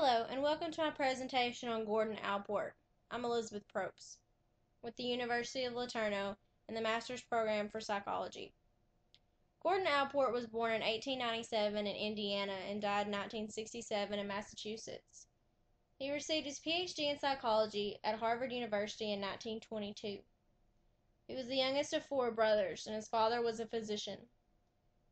Hello, and welcome to my presentation on Gordon Allport. I'm Elizabeth Probst with the University of LeTourneau in the Master's Program for Psychology. Gordon Allport was born in 1897 in Indiana and died in 1967 in Massachusetts. He received his PhD in psychology at Harvard University in 1922. He was the youngest of four brothers, and his father was a physician.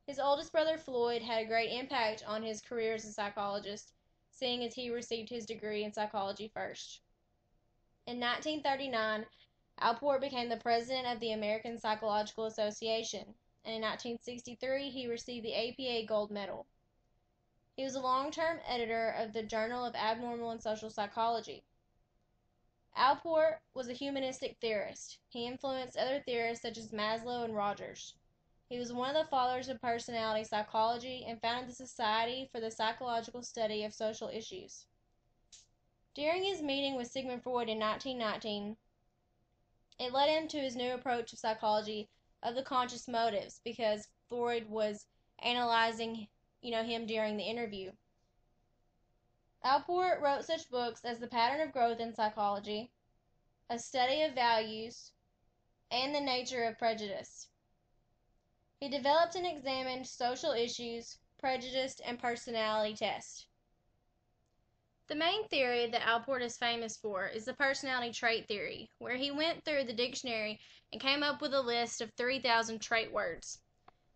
His oldest brother, Floyd, had a great impact on his career as a psychologist, seeing as he received his degree in psychology first. In 1939, Allport became the president of the American Psychological Association, and in 1963 he received the APA Gold Medal. He was a long-term editor of the Journal of Abnormal and Social Psychology. Allport was a humanistic theorist. He influenced other theorists such as Maslow and Rogers. He was one of the fathers of personality psychology and founded the Society for the Psychological Study of Social Issues. During his meeting with Sigmund Freud in 1919, it led him to his new approach of psychology of the conscious motives, because Freud was analyzing, him during the interview. Allport wrote such books as The Pattern of Growth in Psychology, A Study of Values, and The Nature of Prejudice. He developed and examined social issues, prejudice, and personality tests. The main theory that Allport is famous for is the personality trait theory, where he went through the dictionary and came up with a list of 3,000 trait words.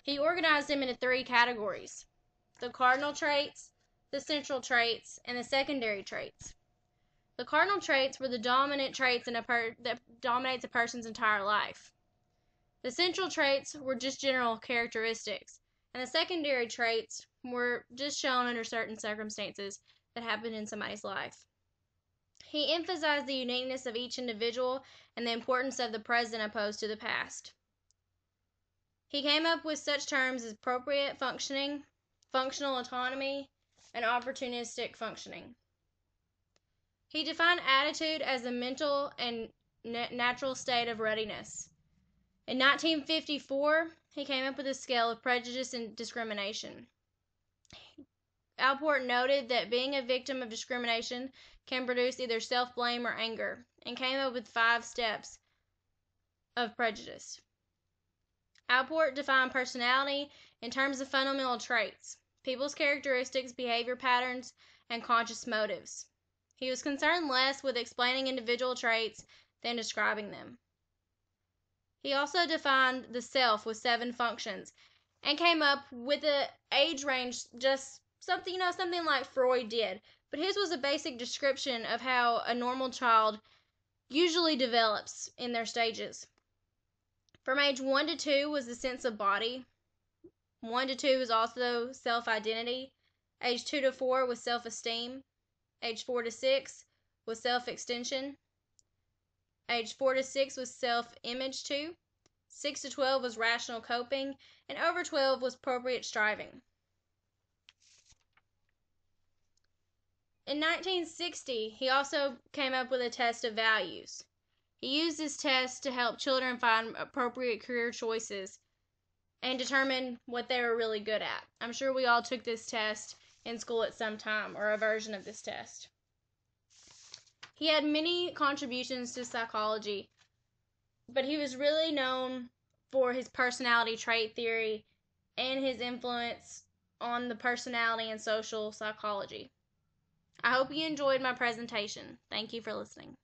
He organized them into three categories: the cardinal traits, the central traits, and the secondary traits. The cardinal traits were the dominant traits that dominates a person's entire life. The central traits were just general characteristics, and the secondary traits were just shown under certain circumstances that happened in somebody's life. He emphasized the uniqueness of each individual and the importance of the present opposed to the past. He came up with such terms as appropriate functioning, functional autonomy, and opportunistic functioning. He defined attitude as a mental and natural state of readiness. In 1954, he came up with a scale of prejudice and discrimination. Allport noted that being a victim of discrimination can produce either self-blame or anger, and came up with 5 steps of prejudice. Allport defined personality in terms of fundamental traits, people's characteristics, behavior patterns, and conscious motives. He was concerned less with explaining individual traits than describing them. He also defined the self with 7 functions and came up with an age range, just something like Freud did. But his was a basic description of how a normal child usually develops in their stages. From age 1 to 2 was the sense of body. 1 to 2 is also self-identity. Age 2 to 4 was self-esteem. Age 4 to 6 was self-extension. Age 4 to 6 was self-image 2. 6 to 12 was rational coping, and over 12 was appropriate striving. In 1960, he also came up with a test of values. He used this test to help children find appropriate career choices and determine what they were really good at. I'm sure we all took this test in school at some time, or a version of this test. He had many contributions to psychology, but he was really known for his personality trait theory and his influence on the personality and social psychology. I hope you enjoyed my presentation. Thank you for listening.